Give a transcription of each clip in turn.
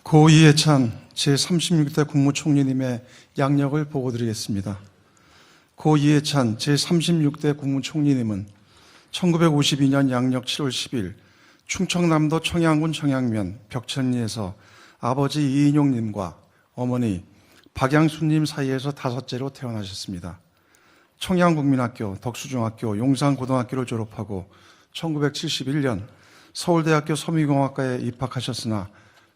고 이해찬 제36대 국무총리님의 양력을 보고드리겠습니다. 고 이해찬 제36대 국무총리님은 1952년 양력 7월 10일 충청남도 청양군 청양면 벽천리에서 아버지 이인용님과 어머니 박양순님 사이에서 다섯째로 태어나셨습니다. 청양국민학교, 덕수중학교, 용산고등학교를 졸업하고 1971년 서울대학교 섬유공학과에 입학하셨으나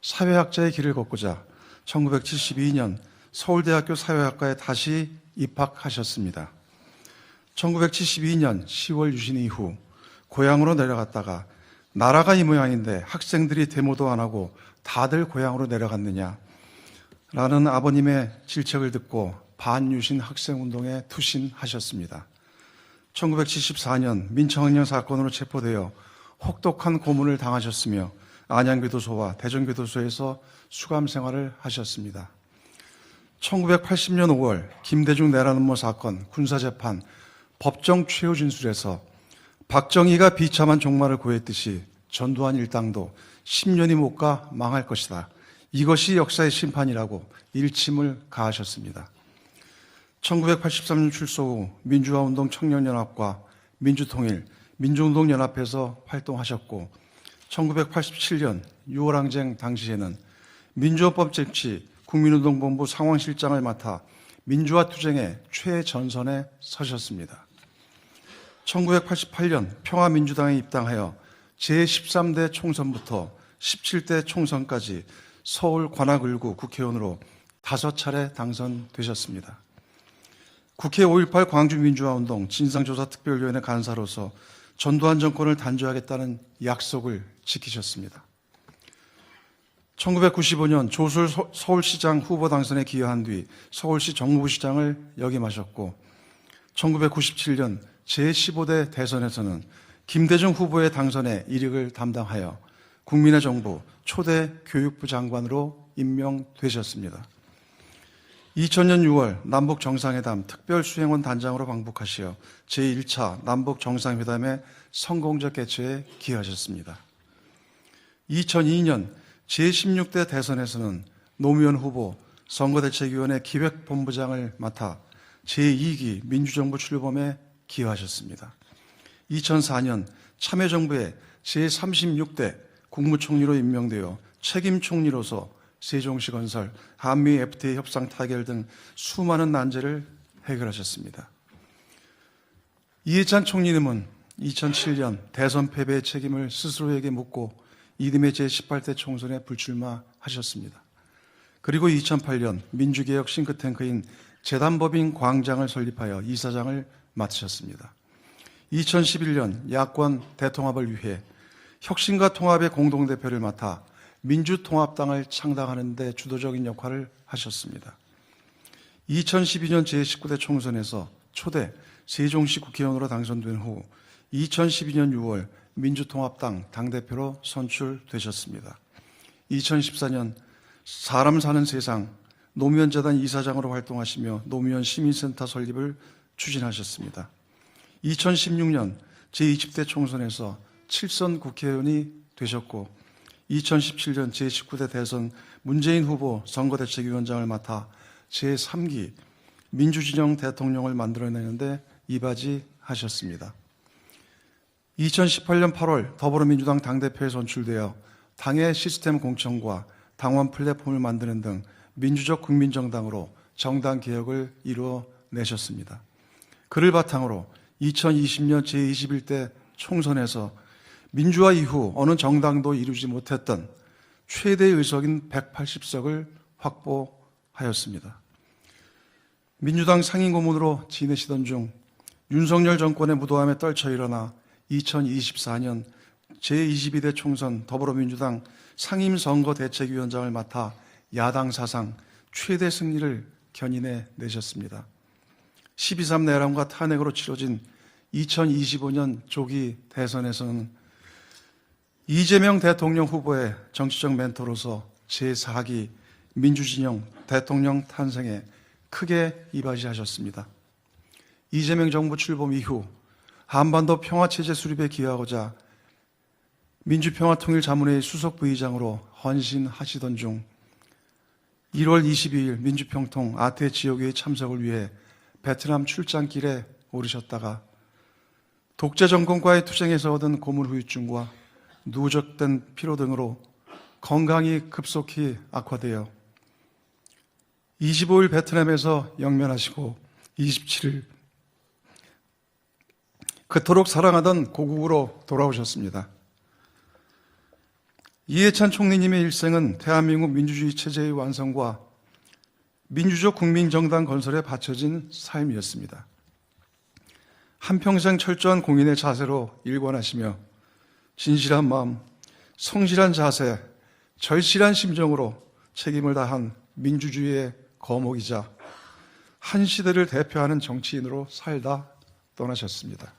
사회학자의 길을 걷고자 1972년 서울대학교 사회학과에 다시 입학하셨습니다. 1972년 10월 유신 이후 고향으로 내려갔다가 나라가 이 모양인데 학생들이 데모도 안 하고 다들 고향으로 내려갔느냐 라는 아버님의 질책을 듣고 반유신 학생운동에 투신하셨습니다. 1974년 민청학령 사건으로 체포되어 혹독한 고문을 당하셨으며 안양교도소와 대전교도소에서 수감 생활을 하셨습니다. 1980년 5월 김대중 내란음모 사건 군사재판 법정 최후 진술에서 박정희가 비참한 종말을 고했듯이 전두환 일당도 10년이 못 가 망할 것이다. 이것이 역사의 심판이라고 일침을 가하셨습니다. 1983년 출소 후 민주화운동 청년연합과 민주통일, 민주운동연합에서 활동하셨고 1987년 6월 항쟁 당시에는 민주화법 쟁취 국민운동본부 상황실장을 맡아 민주화 투쟁의 최전선에 서셨습니다. 1988년 평화민주당에 입당하여 제13대 총선부터 17대 총선까지 서울 관악을구 국회의원으로 5차례 당선되셨습니다. 국회 5.18 광주민주화운동 진상조사특별위원회 간사로서 전두환 정권을 단죄하겠다는 약속을 지키셨습니다. 1995년 조술 서울시장 후보 당선에 기여한 뒤 서울시 정무부시장을 역임하셨고 1997년 제15대 대선에서는 김대중 후보의 당선에 이력을 담당하여 국민의 정부 초대 교육부 장관으로 임명되셨습니다. 2000년 6월 남북정상회담 특별수행원 단장으로 방북하시어 제1차 남북정상회담의 성공적 개최에 기여하셨습니다. 2002년 제16대 대선에서는 노무현 후보 선거대책위원회 기획본부장을 맡아 제2기 민주정부 출범에 기여하셨습니다. 2004년 참여정부의 제36대 국무총리로 임명되어 책임총리로서 세종시 건설, 한미 FTA 협상 타결 등 수많은 난제를 해결하셨습니다. 이해찬 총리님은 2007년 대선 패배의 책임을 스스로에게 묻고 이듬해 제18대 총선에 불출마하셨습니다. 그리고 2008년 민주개혁 싱크탱크인 재단법인 광장을 설립하여 이사장을 맡으셨습니다. 2011년 야권 대통합을 위해 혁신과 통합의 공동대표를 맡아 민주통합당을 창당하는 데 주도적인 역할을 하셨습니다. 2012년 제19대 총선에서 초대 세종시 국회의원으로 당선된 후 2012년 6월 민주통합당 당대표로 선출되셨습니다. 2014년 사람 사는 세상 노무현재단 이사장으로 활동하시며 노무현 시민센터 설립을 추진하셨습니다. 2016년 제20대 총선에서 7선 국회의원이 되셨고 2017년 제19대 대선 문재인 후보 선거대책위원장을 맡아 제3기 민주진영 대통령을 만들어내는데 이바지하셨습니다. 2018년 8월 더불어민주당 당대표에 선출되어 당의 시스템 공천과 당원 플랫폼을 만드는 등 민주적 국민정당으로 정당 개혁을 이루어내셨습니다. 그를 바탕으로 2020년 제21대 총선에서 민주화 이후 어느 정당도 이루지 못했던 최대 의석인 180석을 확보하였습니다. 민주당 상임고문으로 지내시던 중 윤석열 정권의 무도함에 떨쳐 일어나 2024년 제22대 총선 더불어민주당 상임선거대책위원장을 맡아 야당 사상 최대 승리를 견인해 내셨습니다. 12.3 내란과 탄핵으로 치러진 2025년 조기 대선에서는 이재명 대통령 후보의 정치적 멘토로서 제4기 민주진영 대통령 탄생에 크게 이바지하셨습니다. 이재명 정부 출범 이후 한반도 평화체제 수립에 기여하고자 민주평화통일자문회의 수석 부의장으로 헌신하시던 중 1월 22일 민주평통 아태 지역의 참석을 위해 베트남 출장길에 오르셨다가 독재 정권과의 투쟁에서 얻은 고물 후유증과 누적된 피로 등으로 건강이 급속히 악화되어 25일 베트남에서 영면하시고 27일 그토록 사랑하던 고국으로 돌아오셨습니다. 이해찬 총리님의 일생은 대한민국 민주주의 체제의 완성과 민주적 국민정당 건설에 바쳐진 삶이었습니다. 한평생 철저한 공인의 자세로 일관하시며 진실한 마음, 성실한 자세, 절실한 심정으로 책임을 다한 민주주의의 거목이자 한 시대를 대표하는 정치인으로 살다 떠나셨습니다.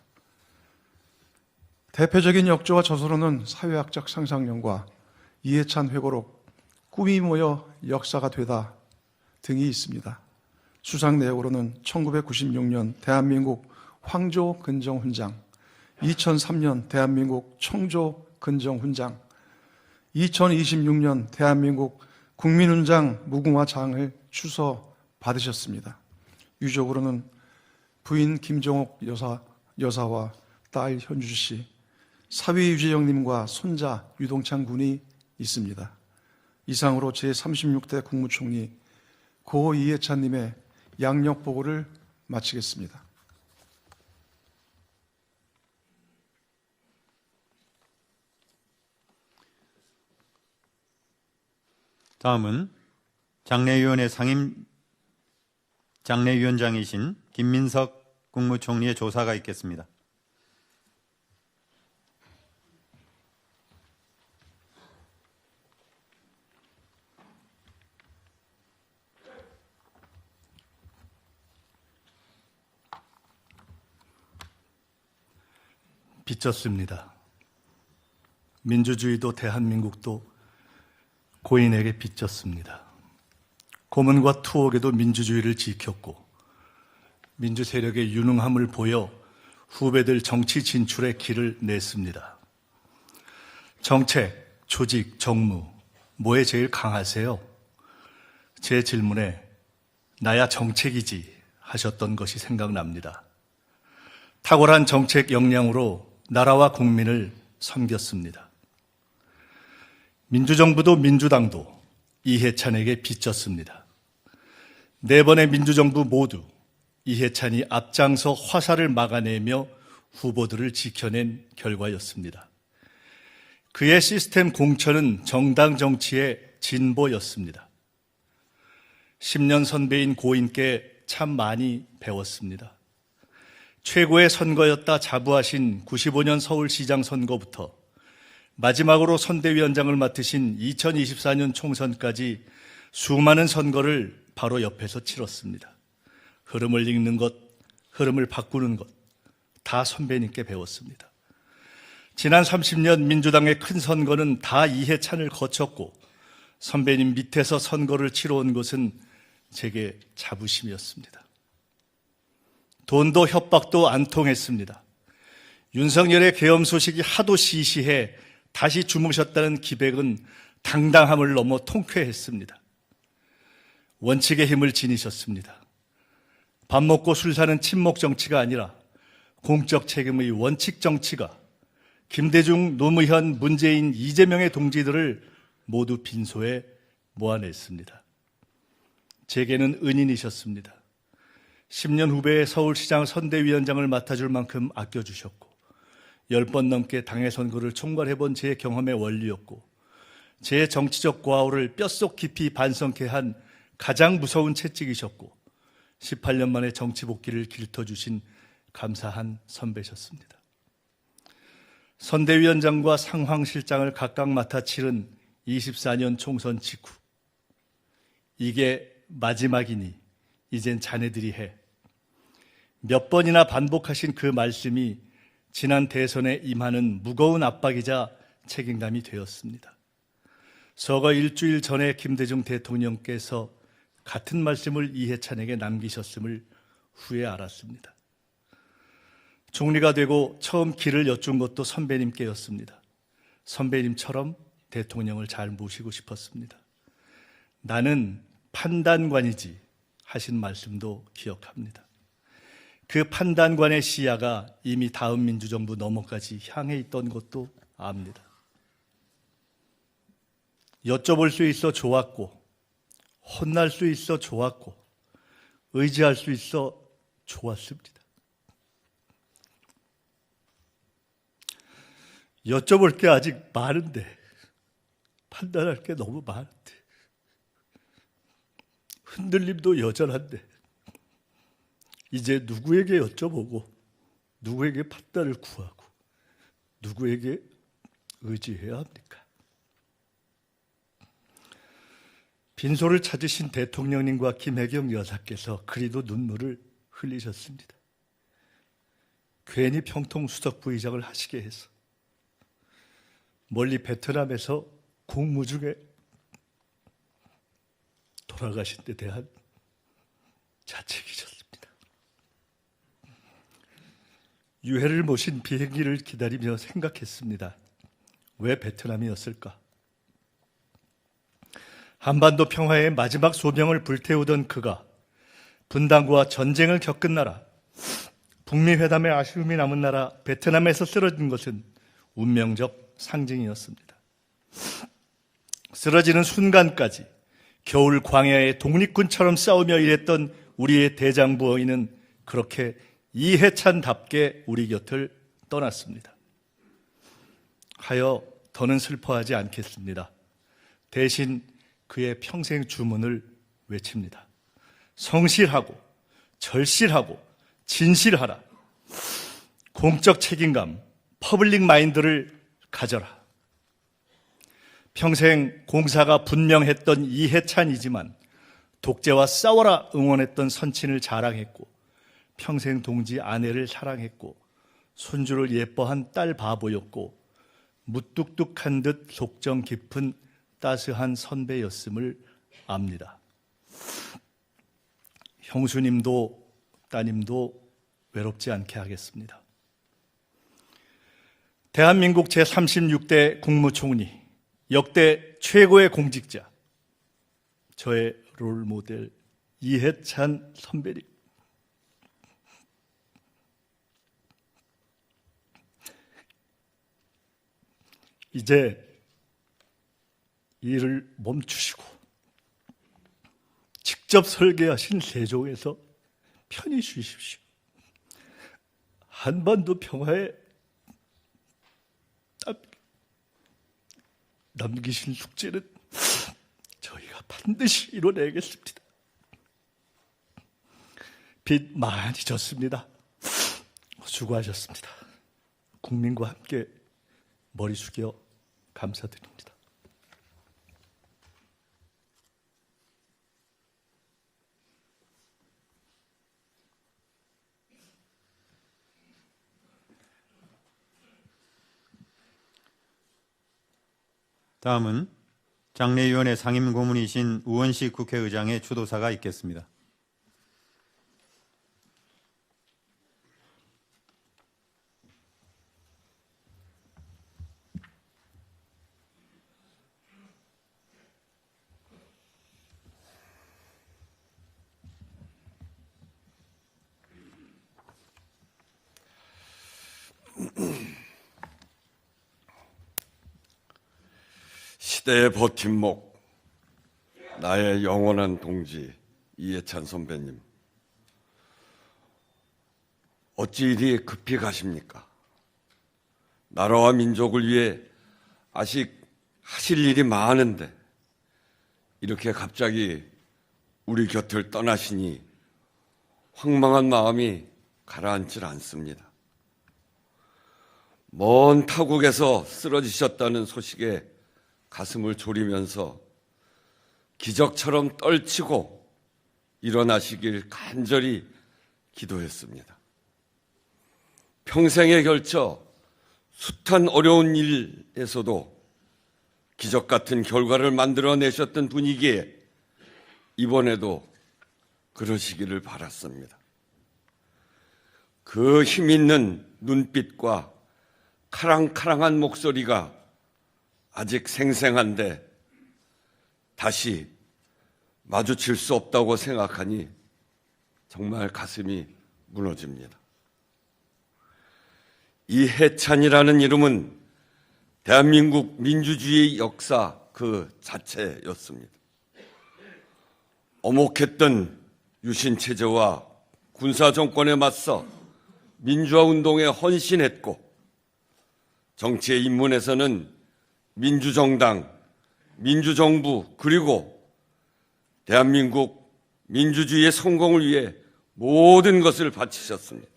대표적인 역조와 저서로는 사회학적 상상력과 이해찬 회고록, 꿈이 모여 역사가 되다 등이 있습니다. 수상 내역으로는 1996년 대한민국 황조 근정훈장, 2003년 대한민국 청조 근정훈장, 2026년 대한민국 국민훈장 무궁화장을 추서 받으셨습니다. 유족으로는 부인 김정옥 여사와 딸 현주 씨, 사위 유재영님과 손자 유동찬 군이 있습니다. 이상으로 제36대 국무총리 고 이해찬님의 양력 보고를 마치겠습니다. 다음은 장례위원회 상임 장례위원장이신 김민석 국무총리의 조사가 있겠습니다. 빚졌습니다. 민주주의도 대한민국도 고인에게 빚졌습니다. 고문과 투옥에도 민주주의를 지켰고 민주 세력의 유능함을 보여 후배들 정치 진출의 길을 냈습니다. 정책, 조직, 정무, 뭐에 제일 강하세요? 제 질문에 나야 정책이지 하셨던 것이 생각납니다. 탁월한 정책 역량으로 나라와 국민을 섬겼습니다. 민주정부도 민주당도 이해찬에게 빚졌습니다. 네 번의 민주정부 모두 이해찬이 앞장서 화살을 막아내며 후보들을 지켜낸 결과였습니다. 그의 시스템 공천은 정당 정치의 진보였습니다. 10년 선배인 고인께 참 많이 배웠습니다. 최고의 선거였다 자부하신 95년 서울시장 선거부터 마지막으로 선대위원장을 맡으신 2024년 총선까지 수많은 선거를 바로 옆에서 치렀습니다. 흐름을 읽는 것, 흐름을 바꾸는 것, 다 선배님께 배웠습니다. 지난 30년 민주당의 큰 선거는 다 이해찬을 거쳤고 선배님 밑에서 선거를 치러온 것은 제게 자부심이었습니다. 돈도 협박도 안 통했습니다. 윤석열의 계엄 소식이 하도 시시해 다시 주무셨다는 기백은 당당함을 넘어 통쾌했습니다. 원칙의 힘을 지니셨습니다. 밥 먹고 술 사는 친목 정치가 아니라 공적 책임의 원칙 정치가 김대중, 노무현, 문재인, 이재명의 동지들을 모두 빈소에 모아냈습니다. 제게는 은인이셨습니다. 10년 후배의 서울시장 선대위원장을 맡아줄 만큼 아껴주셨고 10번 넘게 당의 선거를 총괄해본 제 경험의 원리였고 제 정치적 고아우를 뼛속 깊이 반성케 한 가장 무서운 채찍이셨고 18년 만에 정치 복귀를 길터주신 감사한 선배셨습니다. 선대위원장과 상황실장을 각각 맡아 치른 24년 총선 직후 이게 마지막이니 이젠 자네들이 해. 몇 번이나 반복하신 그 말씀이 지난 대선에 임하는 무거운 압박이자 책임감이 되었습니다. 서거 일주일 전에 김대중 대통령께서 같은 말씀을 이해찬에게 남기셨음을 후에 알았습니다. 총리가 되고 처음 길을 여쭌 것도 선배님께였습니다. 선배님처럼 대통령을 잘 모시고 싶었습니다. 나는 판단관이지 하신 말씀도 기억합니다. 그 판단관의 시야가 이미 다음 민주정부 너머까지 향해 있던 것도 압니다. 여쭤볼 수 있어 좋았고, 혼날 수 있어 좋았고, 의지할 수 있어 좋았습니다. 여쭤볼 게 아직 많은데, 판단할 게 너무 많은데, 흔들림도 여전한데, 이제 누구에게 여쭤보고, 누구에게 판단을 구하고, 누구에게 의지해야 합니까? 빈소를 찾으신 대통령님과 김혜경 여사께서 그리도 눈물을 흘리셨습니다. 괜히 평통 수석 부의장을 하시게 해서 멀리 베트남에서 공무 중에 돌아가신 데 대한 자책이셨습니다. 유해를 모신 비행기를 기다리며 생각했습니다. 왜 베트남이었을까? 한반도 평화의 마지막 소명을 불태우던 그가 분단과 전쟁을 겪은 나라, 북미 회담의 아쉬움이 남은 나라 베트남에서 쓰러진 것은 운명적 상징이었습니다. 쓰러지는 순간까지 겨울 광야의 독립군처럼 싸우며 일했던 우리의 대장부어인은 그렇게 이해찬답게 우리 곁을 떠났습니다. 하여 더는 슬퍼하지 않겠습니다. 대신 그의 평생 주문을 외칩니다. 성실하고 절실하고 진실하라. 공적 책임감, 퍼블릭 마인드를 가져라. 평생 공사가 분명했던 이해찬이지만 독재와 싸워라 응원했던 선친을 자랑했고 평생 동지 아내를 사랑했고 손주를 예뻐한 딸 바보였고 무뚝뚝한 듯 속정 깊은 따스한 선배였음을 압니다. 형수님도 따님도 외롭지 않게 하겠습니다. 대한민국 제36대 국무총리, 역대 최고의 공직자, 저의 롤모델 이해찬 선배님. 이제 일을 멈추시고 직접 설계하신 세종에서 편히 쉬십시오. 한반도 평화에 남기신 숙제는 저희가 반드시 이뤄내겠습니다. 빚 많이 졌습니다. 수고하셨습니다. 국민과 함께 머리 숙여 감사드립니다. 다음은 장례위원회 상임고문이신 우원식 국회의장의 추도사가 있겠습니다. 시대의 버팀목, 나의 영원한 동지 이해찬 선배님, 어찌 이리 급히 가십니까? 나라와 민족을 위해 아직 하실 일이 많은데 이렇게 갑자기 우리 곁을 떠나시니 황망한 마음이 가라앉질 않습니다. 먼 타국에서 쓰러지셨다는 소식에 가슴을 졸이면서 기적처럼 떨치고 일어나시길 간절히 기도했습니다. 평생에 걸쳐 숱한 어려운 일에서도 기적 같은 결과를 만들어내셨던 분이기에 이번에도 그러시기를 바랐습니다. 그 힘 있는 눈빛과 카랑카랑한 목소리가 아직 생생한데 다시 마주칠 수 없다고 생각하니 정말 가슴이 무너집니다. 이해찬이라는 이름은 대한민국 민주주의 역사 그 자체였습니다. 엄혹했던 유신체제와 군사정권에 맞서 민주화운동에 헌신했고 정치에 입문해서는 민주정당, 민주정부 그리고 대한민국 민주주의의 성공을 위해 모든 것을 바치셨습니다.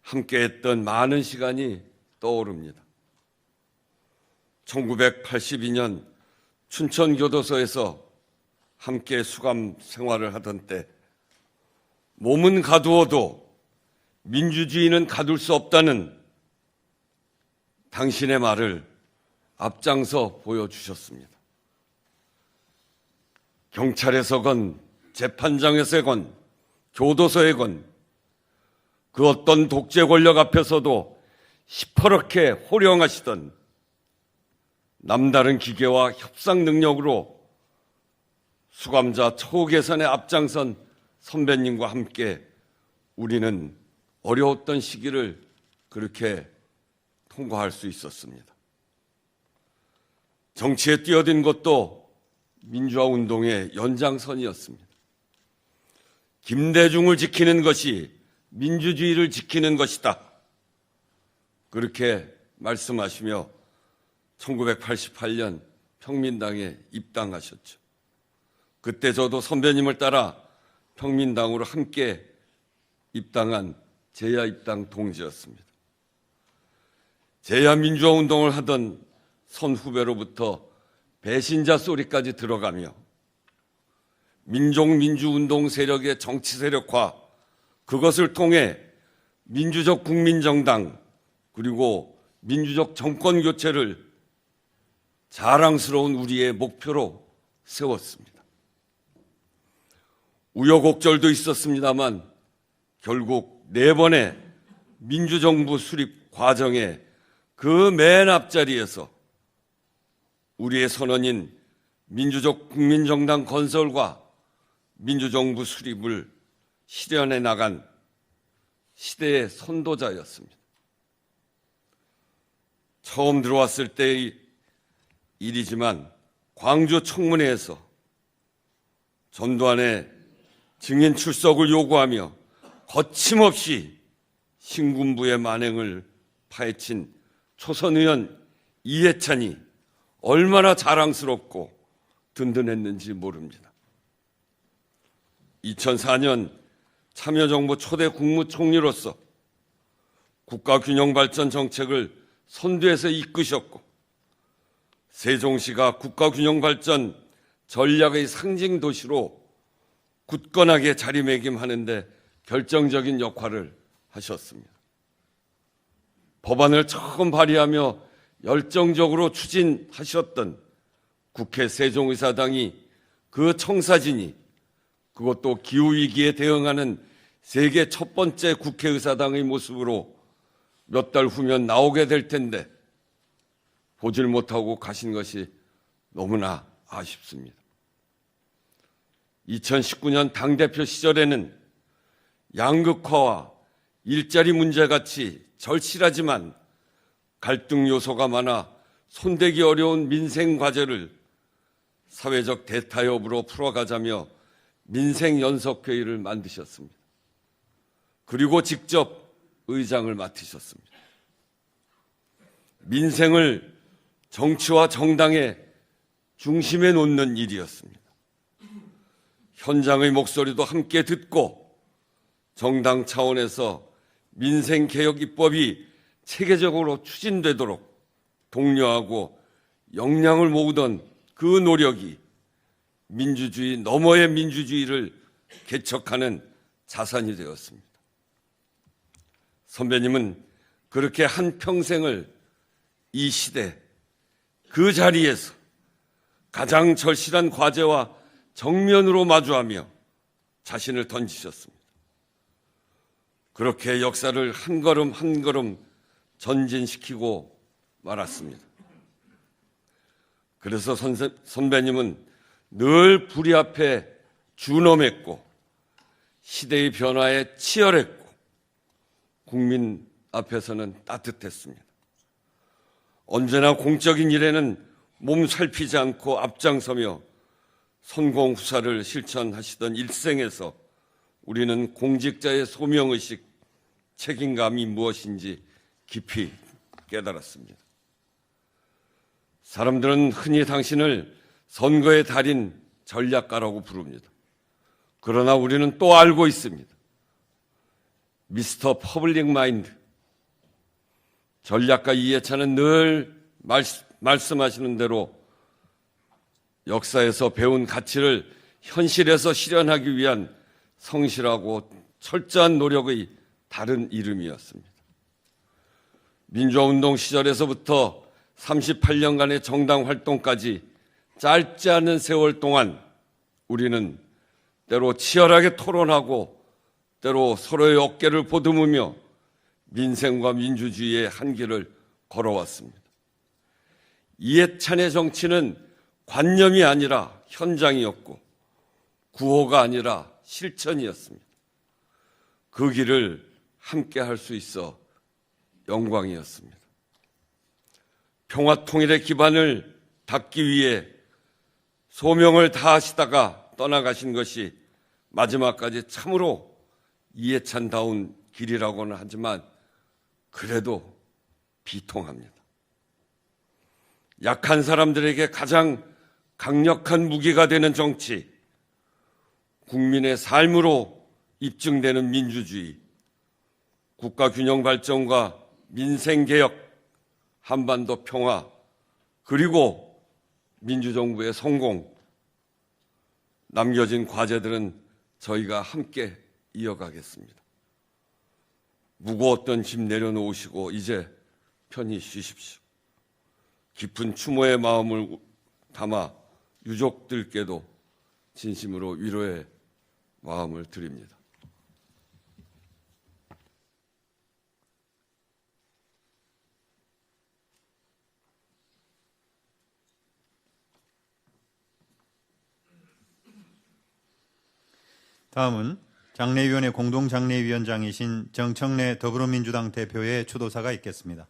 함께했던 많은 시간이 떠오릅니다. 1982년 춘천교도소에서 함께 수감 생활을 하던 때 몸은 가두어도 민주주의는 가둘 수 없다는 당신의 말을 앞장서 보여주셨습니다. 경찰에서건 재판장에서건 교도소에건 그 어떤 독재 권력 앞에서도 시퍼렇게 호령하시던 남다른 기계와 협상 능력으로 수감자 처우 개선에 앞장선 선배님과 함께 우리는 어려웠던 시기를 그렇게 통과할 수 있었습니다. 정치에 뛰어든 것도 민주화 운동의 연장선이었습니다. 김대중을 지키는 것이 민주주의를 지키는 것이다. 그렇게 말씀하시며 1988년 평민당에 입당하셨죠. 그때 저도 선배님을 따라 평민당으로 함께 입당한 제야 입당 동지였습니다. 제야 민주화 운동을 하던 선후배로부터 배신자 소리까지 들어가며 민족민주운동 세력의 정치 세력화, 그것을 통해 민주적 국민정당 그리고 민주적 정권 교체를 자랑스러운 우리의 목표로 세웠습니다. 우여곡절도 있었습니다만 결국 4번의 민주정부 수립 과정에 그 맨 앞자리에서 우리의 선언인 민주적 국민정당 건설과 민주정부 수립을 실현해 나간 시대의 선도자였습니다. 처음 들어왔을 때의 일이지만 광주 청문회에서 전두환의 증인 출석을 요구하며 거침없이 신군부의 만행을 파헤친 초선 의원 이해찬이 얼마나 자랑스럽고 든든했는지 모릅니다. 2004년 참여정부 초대 국무총리로서 국가균형발전 정책을 선두에서 이끄셨고 세종시가 국가균형발전 전략의 상징 도시로 굳건하게 자리매김하는데 결정적인 역할을 하셨습니다. 법안을 처음 발의하며 열정적으로 추진하셨던 국회 세종의사당이 그 청사진이 그것도 기후위기에 대응하는 세계 첫 번째 국회의사당의 모습으로 몇 달 후면 나오게 될 텐데 보질 못하고 가신 것이 너무나 아쉽습니다. 2019년 당대표 시절에는 양극화와 일자리 문제같이 절실하지만 갈등 요소가 많아 손대기 어려운 민생 과제를 사회적 대타협으로 풀어가자며 민생연석회의를 만드셨습니다. 그리고 직접 의장을 맡으셨습니다. 민생을 정치와 정당의 중심에 놓는 일이었습니다. 현장의 목소리도 함께 듣고 정당 차원에서 민생개혁 입법이 체계적으로 추진되도록 독려하고 역량을 모으던 그 노력이 민주주의 너머의 민주주의를 개척하는 자산이 되었습니다. 선배님은 그렇게 한평생을 이 시대 그 자리에서 가장 절실한 과제와 정면으로 마주하며 자신을 던지셨습니다. 그렇게 역사를 한 걸음 한 걸음 전진시키고 말았습니다. 그래서 선배님은 늘 불의 앞에 준엄했고 시대의 변화에 치열했고 국민 앞에서는 따뜻했습니다. 언제나 공적인 일에는 몸 살피지 않고 앞장서며 선공후사를 실천하시던 일생에서 우리는 공직자의 소명의식, 책임감이 무엇인지 깊이 깨달았습니다. 사람들은 흔히 당신을 선거의 달인 전략가라고 부릅니다. 그러나 우리는 또 알고 있습니다. 미스터 퍼블릭 마인드. 전략가 이해찬은 늘 말씀하시는 대로 역사에서 배운 가치를 현실에서 실현하기 위한 성실하고 철저한 노력의 다른 이름이었습니다. 민주화운동 시절에서부터 38년간의 정당 활동까지 짧지 않은 세월 동안 우리는 때로 치열하게 토론하고 때로 서로의 어깨를 보듬으며 민생과 민주주의의 한 길을 걸어왔습니다. 이해찬의 정치는 관념이 아니라 현장이었고 구호가 아니라 실천이었습니다. 그 길을 함께 할 수 있어 영광이었습니다. 평화 통일의 기반을 닦기 위해 소명을 다하시다가 떠나가신 것이 마지막까지 참으로 이해찬다운 길이라고는 하지만 그래도 비통합니다. 약한 사람들에게 가장 강력한 무기가 되는 정치, 국민의 삶으로 입증되는 민주주의, 국가균형 발전과 민생개혁, 한반도 평화, 그리고 민주정부의 성공, 남겨진 과제들은 저희가 함께 이어가겠습니다. 무거웠던 짐 내려놓으시고 이제 편히 쉬십시오. 깊은 추모의 마음을 담아 유족들께도 진심으로 위로의 마음을 드립니다. 다음은 장례위원회 공동장례위원장이신 정청래 더불어민주당 대표의 추도사가 있겠습니다.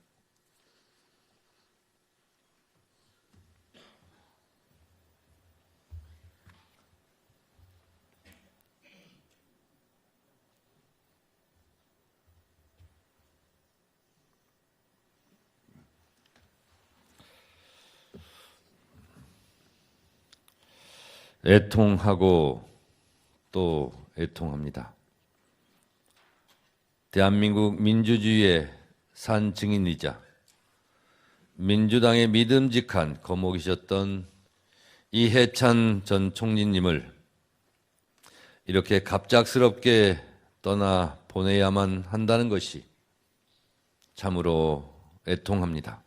애통하고 또 애통합니다. 대한민국 민주주의의 산 증인이자 민주당의 믿음직한 거목이셨던 이해찬 전 총리님을 이렇게 갑작스럽게 떠나 보내야만 한다는 것이 참으로 애통합니다.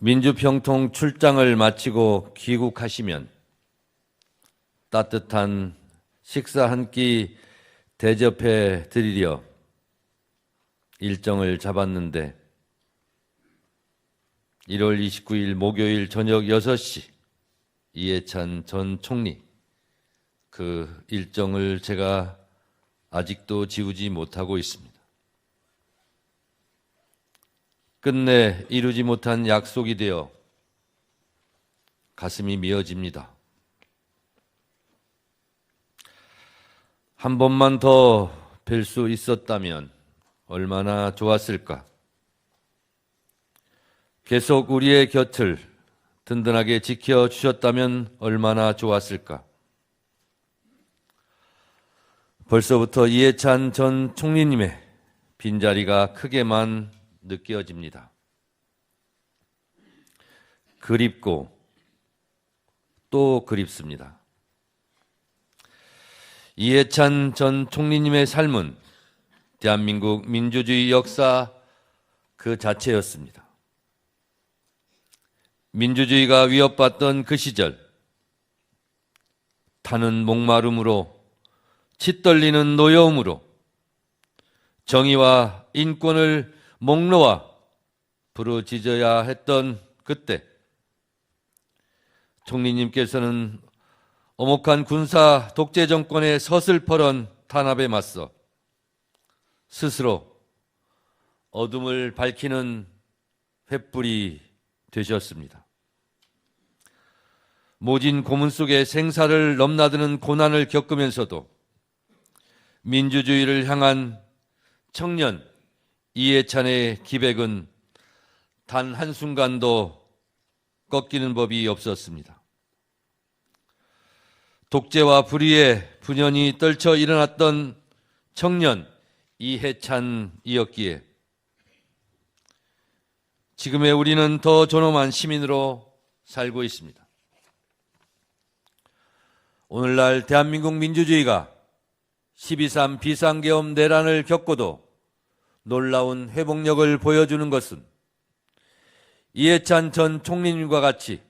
민주평통 출장을 마치고 귀국하시면 따뜻한 식사 한 끼 대접해 드리려 일정을 잡았는데 1월 29일 목요일 저녁 6시 이해찬 전 총리 그 일정을 제가 아직도 지우지 못하고 있습니다. 끝내 이루지 못한 약속이 되어 가슴이 미어집니다. 한 번만 더 뵐 수 있었다면 얼마나 좋았을까. 계속 우리의 곁을 든든하게 지켜주셨다면 얼마나 좋았을까. 벌써부터 이해찬 전 총리님의 빈자리가 크게만 느껴집니다. 그립고 또 그립습니다. 이해찬 전 총리님의 삶은 대한민국 민주주의 역사 그 자체였습니다. 민주주의가 위협받던 그 시절, 타는 목마름으로, 치떨리는 노여움으로 정의와 인권을 목 놓아 부르짖어야 했던 그때 총리님께서는 엄혹한 군사 독재 정권의 서슬퍼런 탄압에 맞서 스스로 어둠을 밝히는 횃불이 되셨습니다. 모진 고문 속에 생사를 넘나드는 고난을 겪으면서도 민주주의를 향한 청년 이해찬의 기백은 단 한순간도 꺾이는 법이 없었습니다. 독재와 불의에 분연히 떨쳐 일어났던 청년 이해찬이었기에 지금의 우리는 더 존엄한 시민으로 살고 있습니다. 오늘날 대한민국 민주주의가 12.3 비상계엄 내란을 겪고도 놀라운 회복력을 보여주는 것은 이해찬 전 총리님과 같이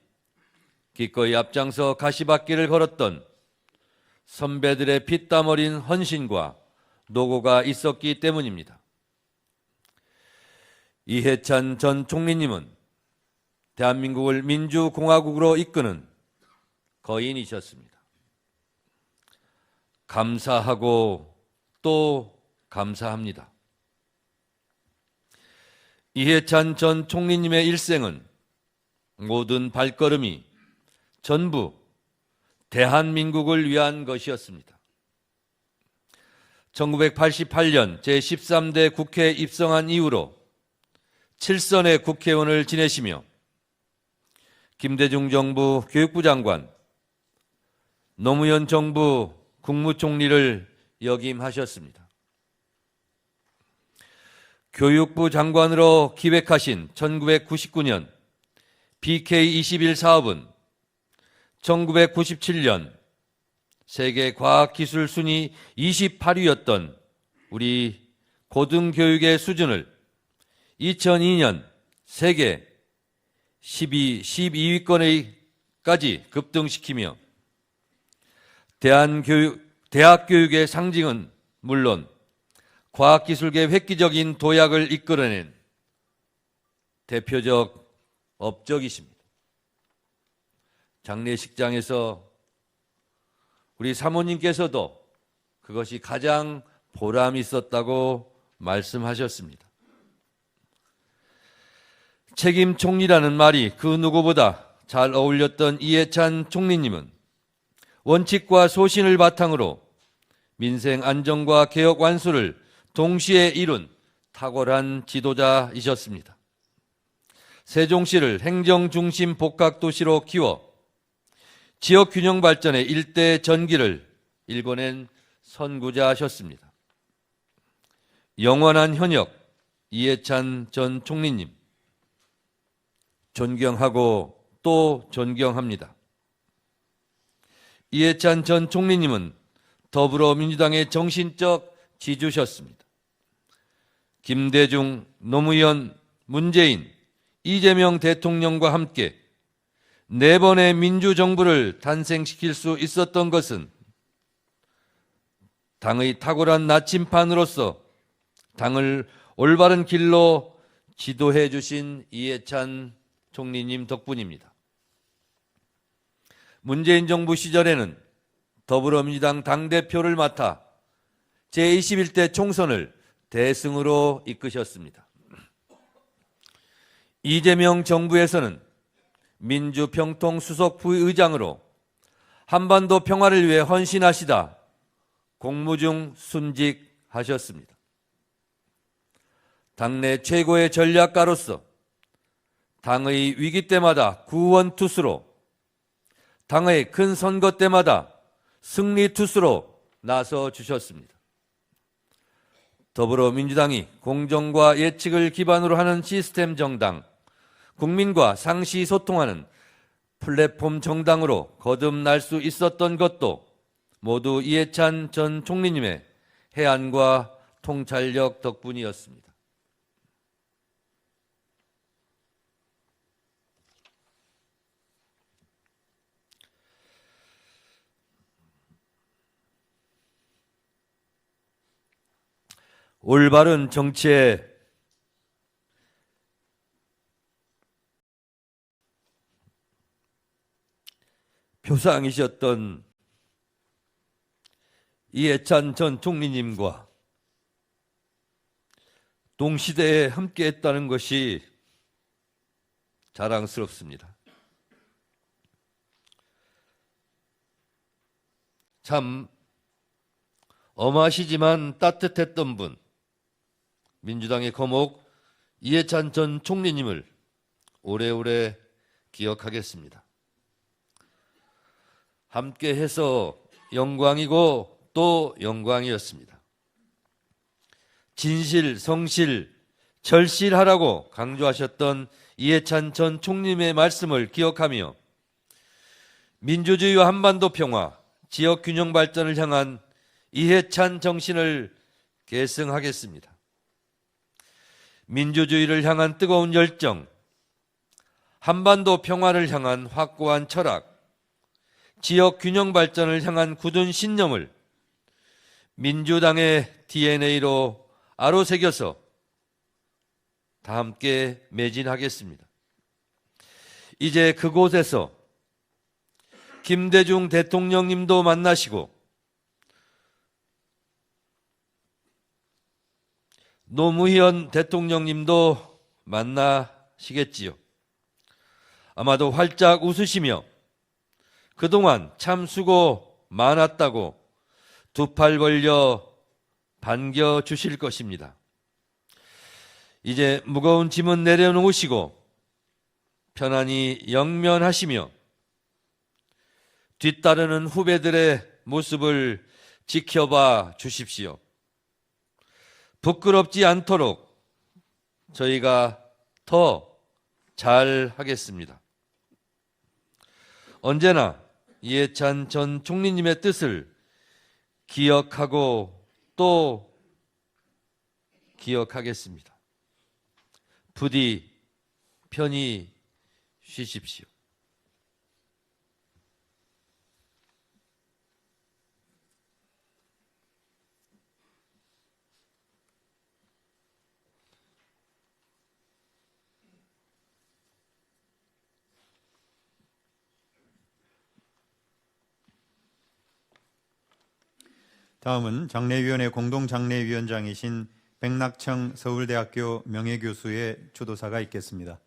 기꺼이 앞장서 가시밭길을 걸었던 선배들의 피땀 어린 헌신과 노고가 있었기 때문입니다. 이해찬 전 총리님은 대한민국을 민주공화국으로 이끄는 거인이셨습니다. 감사하고 또 감사합니다. 이해찬 전 총리님의 일생은 모든 발걸음이 전부 대한민국을 위한 것이었습니다. 1988년 제13대 국회에 입성한 이후로 7선의 국회의원을 지내시며 김대중 정부 교육부 장관, 노무현 정부 국무총리를 역임하셨습니다. 교육부 장관으로 기획하신 1999년 BK21 사업은 1997년 세계 과학기술 순위 28위였던 우리 고등교육의 수준을 2002년 세계 12위권에까지 급등시키며 대학 교육의 상징은 물론 과학기술계 획기적인 도약을 이끌어낸 대표적 업적이십니다. 장례식장에서 우리 사모님께서도 그것이 가장 보람이 있었다고 말씀하셨습니다. 책임 총리라는 말이 그 누구보다 잘 어울렸던 이해찬 총리님은 원칙과 소신을 바탕으로 민생 안정과 개혁 완수를 동시에 이룬 탁월한 지도자이셨습니다. 세종시를 행정중심 복합도시로 키워 지역 균형 발전의 일대 전기를 일궈낸 선구자하셨습니다. 영원한 현역 이해찬 전 총리님, 존경하고 또 존경합니다. 이해찬 전 총리님은 더불어민주당의 정신적 지주셨습니다. 김대중, 노무현, 문재인, 이재명 대통령과 함께 4번의 민주정부를 탄생시킬 수 있었던 것은 당의 탁월한 나침판으로서 당을 올바른 길로 지도해 주신 이해찬 총리님 덕분입니다. 문재인 정부 시절에는 더불어민주당 당대표를 맡아 제21대 총선을 대승으로 이끄셨습니다. 이재명 정부에서는 민주평통 수석 부의장으로 한반도 평화를 위해 헌신하시다 공무 중 순직하셨습니다. 당내 최고의 전략가로서 당의 위기 때마다 구원투수로, 당의 큰 선거 때마다 승리투수로 나서 주셨습니다. 더불어민주당이 공정과 예측을 기반으로 하는 시스템 정당, 국민과 상시 소통하는 플랫폼 정당으로 거듭날 수 있었던 것도 모두 이해찬 전 총리님의 해안과 통찰력 덕분이었습니다. 올바른 정치의 표상이셨던 이해찬 전 총리님과 동시대에 함께했다는 것이 자랑스럽습니다. 참 엄하시지만 따뜻했던 분, 민주당의 거목 이해찬 전 총리님을 오래오래 기억하겠습니다. 함께해서 영광이고 또 영광이었습니다. 진실, 성실, 절실하라고 강조하셨던 이해찬 전 총리님의 말씀을 기억하며 민주주의와 한반도 평화, 지역 균형 발전을 향한 이해찬 정신을 계승하겠습니다. 민주주의를 향한 뜨거운 열정, 한반도 평화를 향한 확고한 철학, 지역 균형 발전을 향한 굳은 신념을 민주당의 DNA로 아로새겨서 다 함께 매진하겠습니다. 이제 그곳에서 김대중 대통령님도 만나시고 노무현 대통령님도 만나시겠지요. 아마도 활짝 웃으시며 그동안 참 수고 많았다고 두 팔 벌려 반겨주실 것입니다. 이제 무거운 짐은 내려놓으시고 편안히 영면하시며 뒤따르는 후배들의 모습을 지켜봐 주십시오. 부끄럽지 않도록 저희가 더 잘하겠습니다. 언제나 이해찬 전 총리님의 뜻을 기억하고 또 기억하겠습니다. 부디 편히 쉬십시오. 다음은 장례위원회 공동장례위원장이신 백낙청 서울대학교 명예교수의 추도사가 있겠습니다.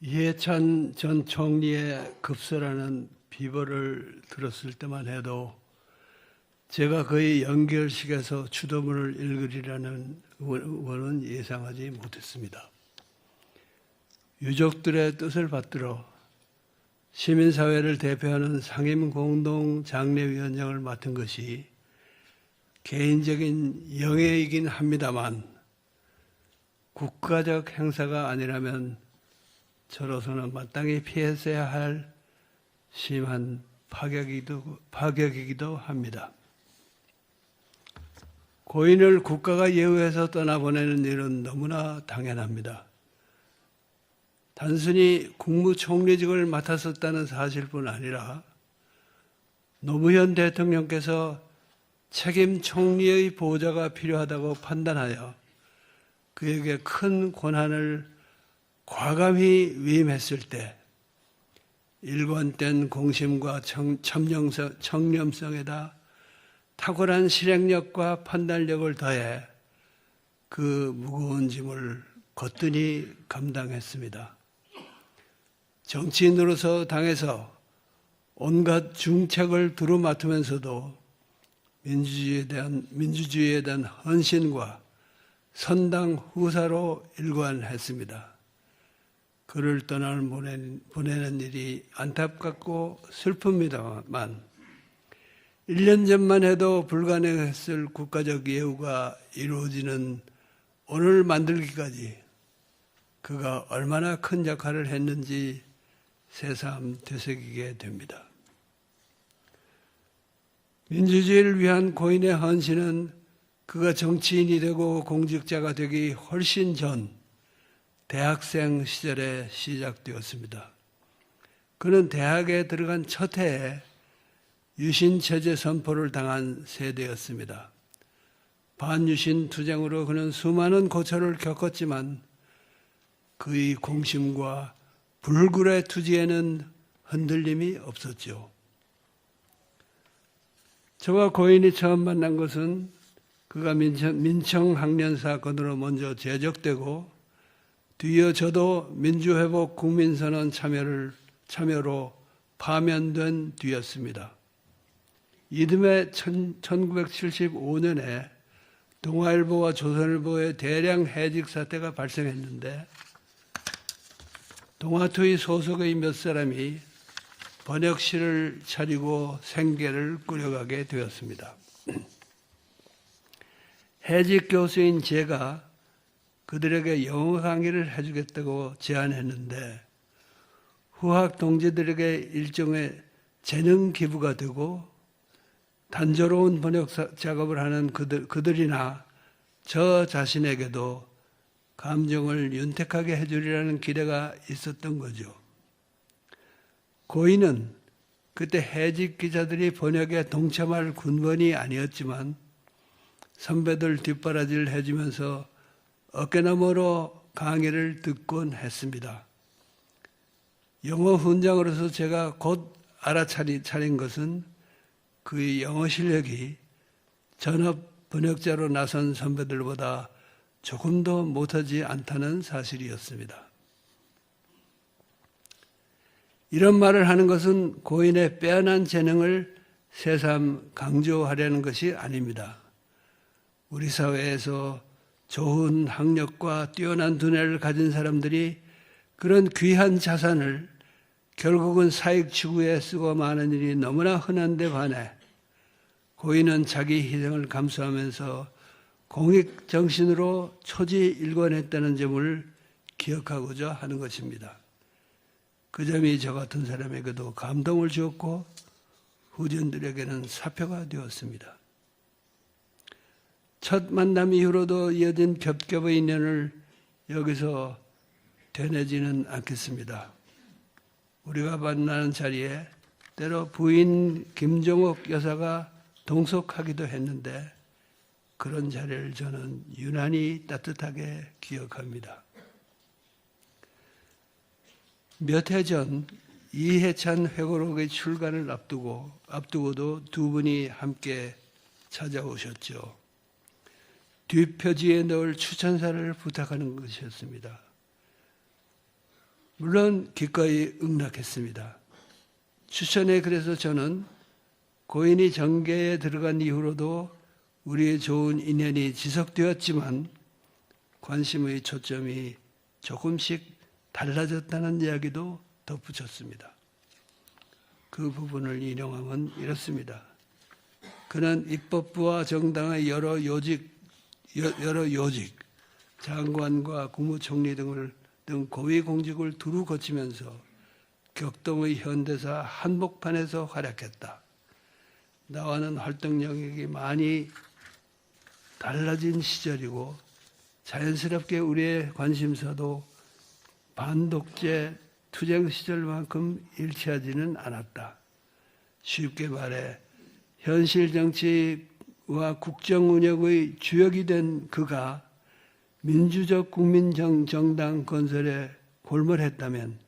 이해찬 전 총리의 급서라는 비벌을 들었을 때만 해도 제가 그의 연결식에서 추도문을 읽으리라는 원은 예상하지 못했습니다. 유족들의 뜻을 받들어 시민사회를 대표하는 상임공동장례위원장을 맡은 것이 개인적인 영예이긴 합니다만 국가적 행사가 아니라면 저로서는 마땅히 피했어야 할 심한 파격이기도 합니다. 고인을 국가가 예우해서 떠나보내는 일은 너무나 당연합니다. 단순히 국무총리직을 맡았었다는 사실뿐 아니라 노무현 대통령께서 책임 총리의 보좌가 필요하다고 판단하여 그에게 큰 권한을 과감히 위임했을 때 일관된 공심과 청렴성에다 탁월한 실행력과 판단력을 더해 그 무거운 짐을 거뜬히 감당했습니다. 정치인으로서 당에서 온갖 중책을 두루맡으면서도 민주주의에 대한 헌신과 선당 후사로 일관했습니다. 그를 떠나는 보내는 일이 안타깝고 슬픕니다만 1년 전만 해도 불가능했을 국가적 예우가 이루어지는 오늘 만들기까지 그가 얼마나 큰 역할을 했는지 새삼 되새기게 됩니다. 민주주의를 위한 고인의 헌신은 그가 정치인이 되고 공직자가 되기 훨씬 전 대학생 시절에 시작되었습니다. 그는 대학에 들어간 첫 해에 유신체제 선포를 당한 세대였습니다. 반유신 투쟁으로 그는 수많은 고초를 겪었지만 그의 공심과 불굴의 투지에는 흔들림이 없었죠. 저와 고인이 처음 만난 것은 그가 민청학년 사건으로 먼저 제적되고 뒤이어 저도 민주회복 국민선언 참여로 파면된 뒤였습니다. 이듬해 1975년에 동아일보와 조선일보의 대량 해직 사태가 발생했는데 동아투의 소속의 몇 사람이 번역실을 차리고 생계를 꾸려가게 되었습니다. 해직 교수인 제가 그들에게 영어 강의를 해주겠다고 제안했는데 후학 동지들에게 일종의 재능 기부가 되고 단조로운 번역 작업을 하는 그들이나 저 자신에게도 감정을 윤택하게 해주리라는 기대가 있었던 거죠. 고인은 그때 해직 기자들이 번역에 동참할 군번이 아니었지만 선배들 뒷바라지를 해주면서 어깨너머로 강의를 듣곤 했습니다. 영어 훈장으로서 제가 곧 알아차린 것은 그의 영어 실력이 전업 번역자로 나선 선배들보다 조금도 못하지 않다는 사실이었습니다. 이런 말을 하는 것은 고인의 빼어난 재능을 새삼 강조하려는 것이 아닙니다. 우리 사회에서 좋은 학력과 뛰어난 두뇌를 가진 사람들이 그런 귀한 자산을 결국은 사익 추구에 쓰고 마는 일이 너무나 흔한데 반해 고인은 자기 희생을 감수하면서 공익 정신으로 초지 일관했다는 점을 기억하고자 하는 것입니다. 그 점이 저 같은 사람에게도 감동을 주었고 후진들에게는 사표가 되었습니다. 첫 만남 이후로도 이어진 겹겹의 인연을 여기서 되뇌지는 않겠습니다. 우리가 만나는 자리에 때로 부인 김종옥 여사가 동석하기도 했는데 그런 자리를 저는 유난히 따뜻하게 기억합니다. 몇 해 전 이해찬 회고록의 출간을 앞두고도 두 분이 함께 찾아오셨죠. 뒷표지에 넣을 추천사를 부탁하는 것이었습니다. 물론 기꺼이 응낙했습니다. 추천에 그래서 저는 고인이 정계에 들어간 이후로도 우리의 좋은 인연이 지속되었지만 관심의 초점이 조금씩 달라졌다는 이야기도 덧붙였습니다. 그 부분을 인용하면 이렇습니다. 그는 입법부와 정당의 여러 요직, 장관과 국무총리 등 고위공직을 두루 거치면서 격동의 현대사 한복판에서 활약했다. 나와는 활동 영역이 많이 달라진 시절이고 자연스럽게 우리의 관심사도 반독재 투쟁 시절만큼 일치하지는 않았다. 쉽게 말해 현실 정치와 국정 운영의 주역이 된 그가 민주적 국민정당 건설에 골몰했다면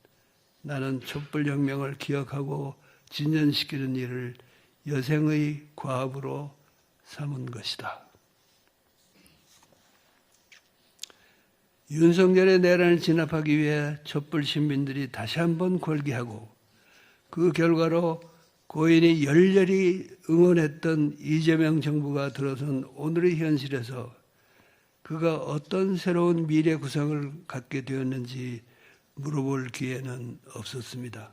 나는 촛불혁명을 기억하고 진전시키는 일을 여생의 과업으로 삼은 것이다. 윤석열의 내란을 진압하기 위해 촛불 시민들이 다시 한번 골기하고 그 결과로 고인이 열렬히 응원했던 이재명 정부가 들어선 오늘의 현실에서 그가 어떤 새로운 미래 구상을 갖게 되었는지 물어볼 기회는 없었습니다.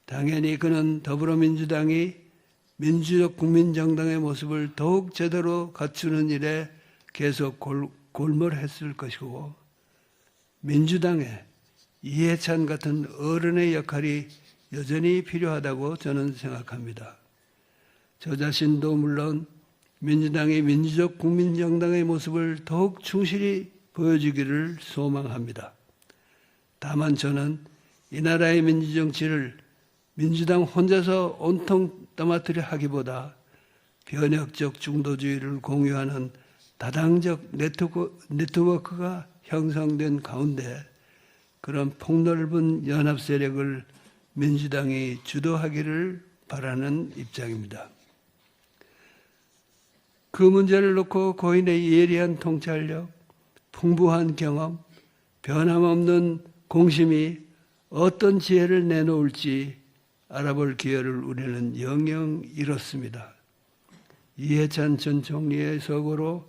당연히 그는 더불어민주당이 민주적 국민정당의 모습을 더욱 제대로 갖추는 일에 계속 골몰했을 것이고, 민주당에 이해찬 같은 어른의 역할이 여전히 필요하다고 저는 생각합니다. 저 자신도 물론 민주당이 민주적 국민정당의 모습을 더욱 충실히 보여주기를 소망합니다. 다만 저는 이 나라의 민주정치를 민주당 혼자서 온통 떠맡으려 하기보다 변혁적 중도주의를 공유하는 다당적 네트워크가 형성된 가운데 그런 폭넓은 연합 세력을 민주당이 주도하기를 바라는 입장입니다. 그 문제를 놓고 고인의 예리한 통찰력, 풍부한 경험, 변함없는 공심이 어떤 지혜를 내놓을지 알아볼 기회를 우리는 영영 잃었습니다. 이해찬 전 총리의 서거로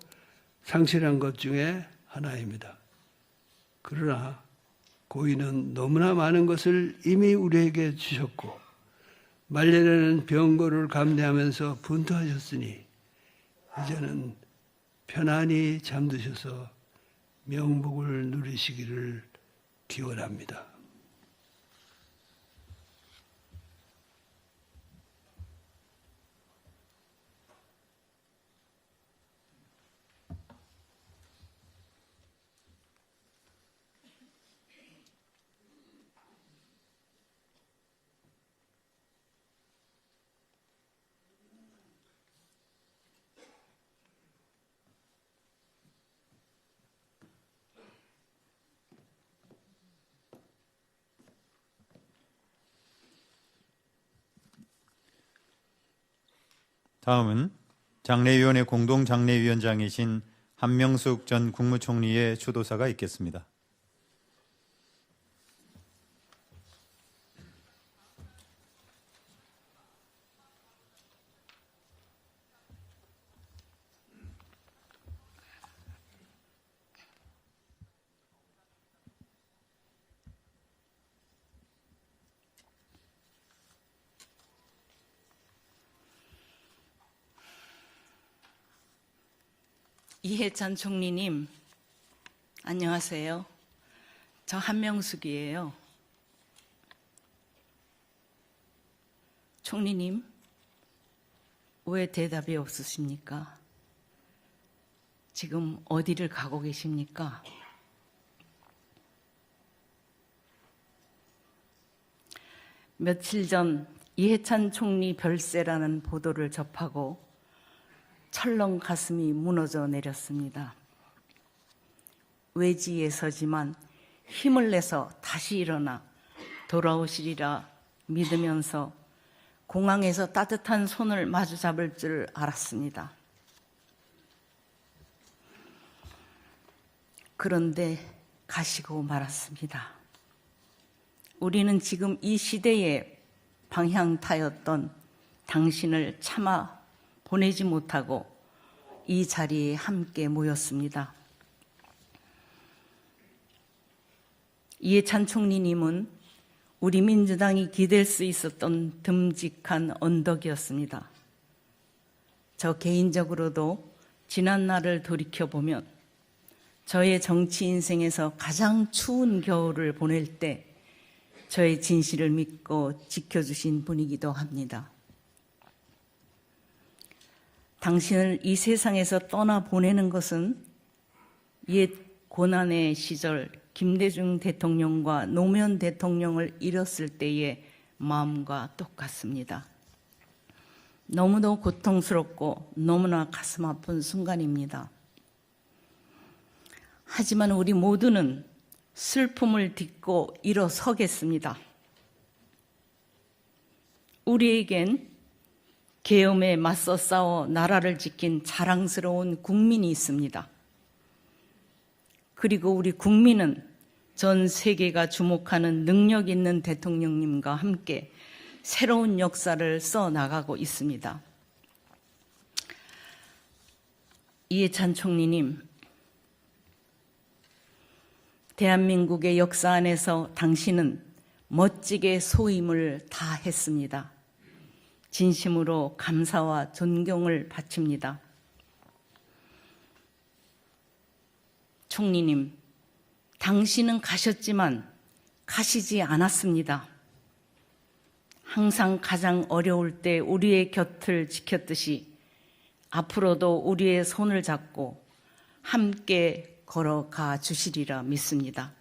상실한 것 중에 하나입니다. 그러나 고인은 너무나 많은 것을 이미 우리에게 주셨고 말년에는 병고를 감내하면서 분투하셨으니 이제는 편안히 잠드셔서 명복을 누리시기를 기원합니다. 다음은 장례위원회 공동장례위원장이신 한명숙 전 국무총리의 추도사가 있겠습니다. 이해찬 총리님, 안녕하세요. 저 한명숙이에요. 총리님, 왜 대답이 없으십니까? 지금 어디를 가고 계십니까? 며칠 전 이해찬 총리 별세라는 보도를 접하고 철렁 가슴이 무너져 내렸습니다. 외지에 서지만 힘을 내서 다시 일어나 돌아오시리라 믿으면서 공항에서 따뜻한 손을 마주 잡을 줄 알았습니다. 그런데 가시고 말았습니다. 우리는 지금 이 시대의 방향타였던 당신을 차마 보내지 못하고 이 자리에 함께 모였습니다. 이해찬 총리님은 우리 민주당이 기댈 수 있었던 듬직한 언덕이었습니다. 저 개인적으로도 지난 날을 돌이켜보면 저의 정치 인생에서 가장 추운 겨울을 보낼 때 저의 진실을 믿고 지켜주신 분이기도 합니다. 당신을 이 세상에서 떠나보내는 것은 옛 고난의 시절 김대중 대통령과 노무현 대통령을 잃었을 때의 마음과 똑같습니다. 너무도 고통스럽고 너무나 가슴 아픈 순간입니다. 하지만 우리 모두는 슬픔을 딛고 일어서겠습니다. 우리에겐 계엄에 맞서 싸워 나라를 지킨 자랑스러운 국민이 있습니다. 그리고 우리 국민은 전 세계가 주목하는 능력 있는 대통령님과 함께 새로운 역사를 써 나가고 있습니다. 이해찬 총리님, 대한민국의 역사 안에서 당신은 멋지게 소임을 다했습니다. 진심으로 감사와 존경을 바칩니다. 총리님, 당신은 가셨지만 가시지 않았습니다. 항상 가장 어려울 때 우리의 곁을 지켰듯이 앞으로도 우리의 손을 잡고 함께 걸어가 주시리라 믿습니다.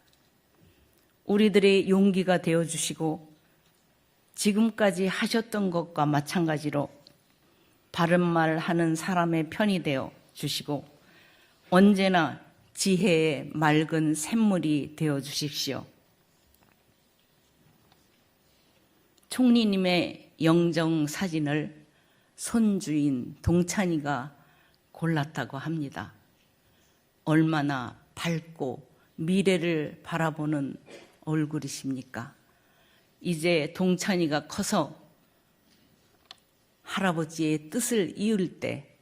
우리들의 용기가 되어 주시고 지금까지 하셨던 것과 마찬가지로 바른 말 하는 사람의 편이 되어 주시고 언제나 지혜의 맑은 샘물이 되어 주십시오. 총리님의 영정 사진을 손주인 동찬이가 골랐다고 합니다. 얼마나 밝고 미래를 바라보는 얼굴이십니까? 이제 동찬이가 커서 할아버지의 뜻을 이을 때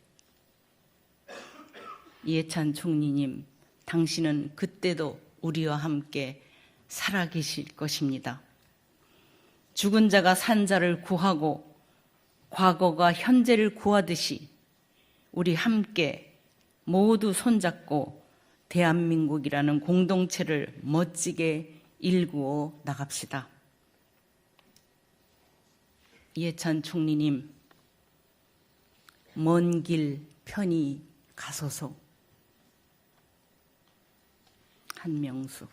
이해찬 총리님, 당신은 그때도 우리와 함께 살아계실 것입니다. 죽은 자가 산 자를 구하고 과거가 현재를 구하듯이 우리 함께 모두 손잡고 대한민국이라는 공동체를 멋지게 일구어 나갑시다. 이해찬 총리님, 먼 길 편히 가소서. 한명숙.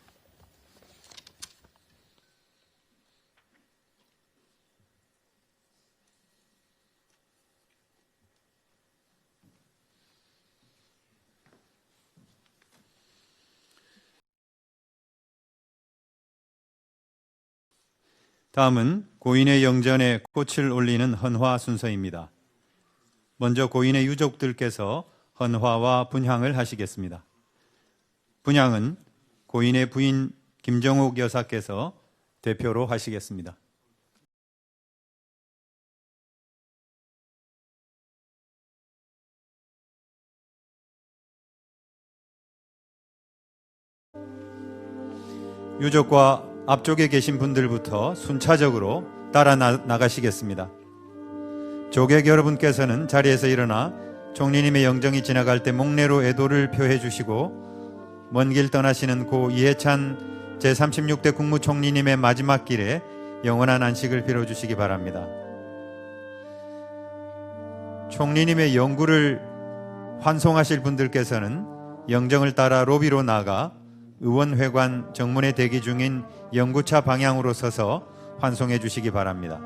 다음은 고인의 영전에 꽃을 올리는 헌화 순서입니다. 먼저 고인의 유족들께서 헌화와 분향을 하시겠습니다. 분향은 고인의 부인 김정옥 여사께서 대표로 하시겠습니다. 유족과 앞쪽에 계신 분들부터 순차적으로 따라 나가시겠습니다. 조객 여러분께서는 자리에서 일어나 총리님의 영정이 지나갈 때 목례로 애도를 표해 주시고 먼 길 떠나시는 고 이해찬 제36대 국무총리님의 마지막 길에 영원한 안식을 빌어주시기 바랍니다. 총리님의 영구를 환송하실 분들께서는 영정을 따라 로비로 나가 의원회관 정문에 대기 중인 영구차 방향으로 서서 환송해 주시기 바랍니다.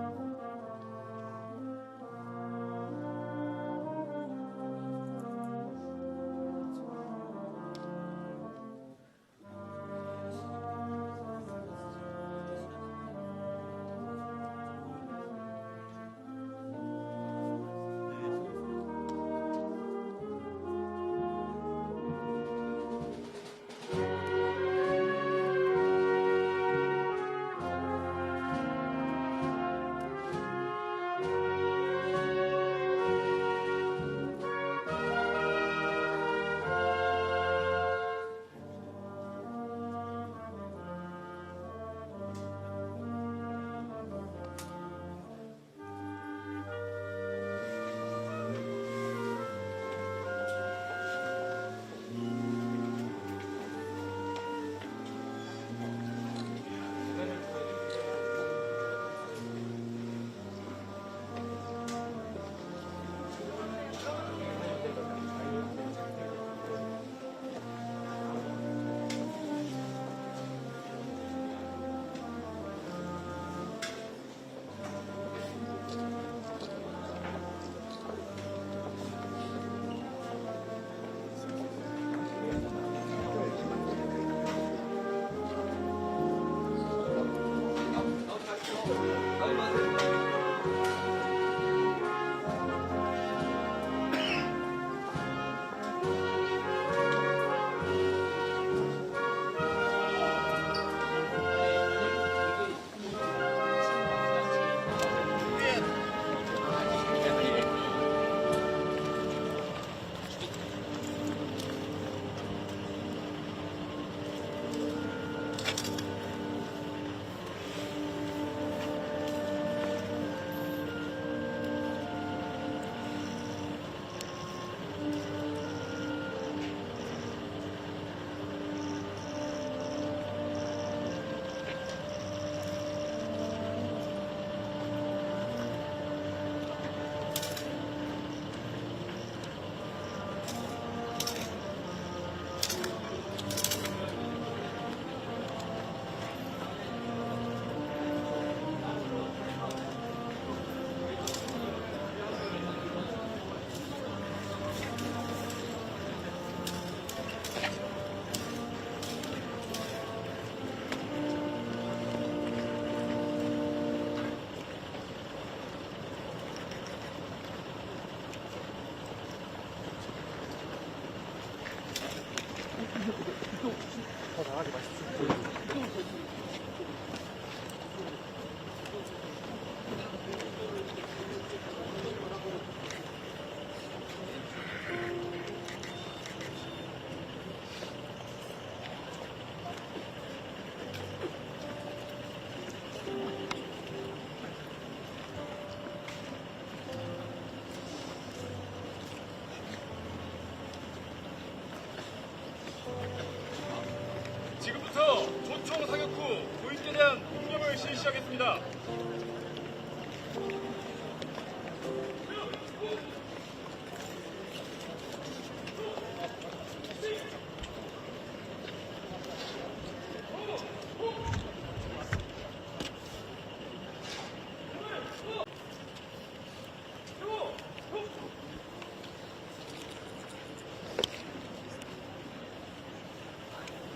지금부터 조총 사격 후 고인에 대한 공격을 실시하겠습니다.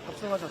합성하자.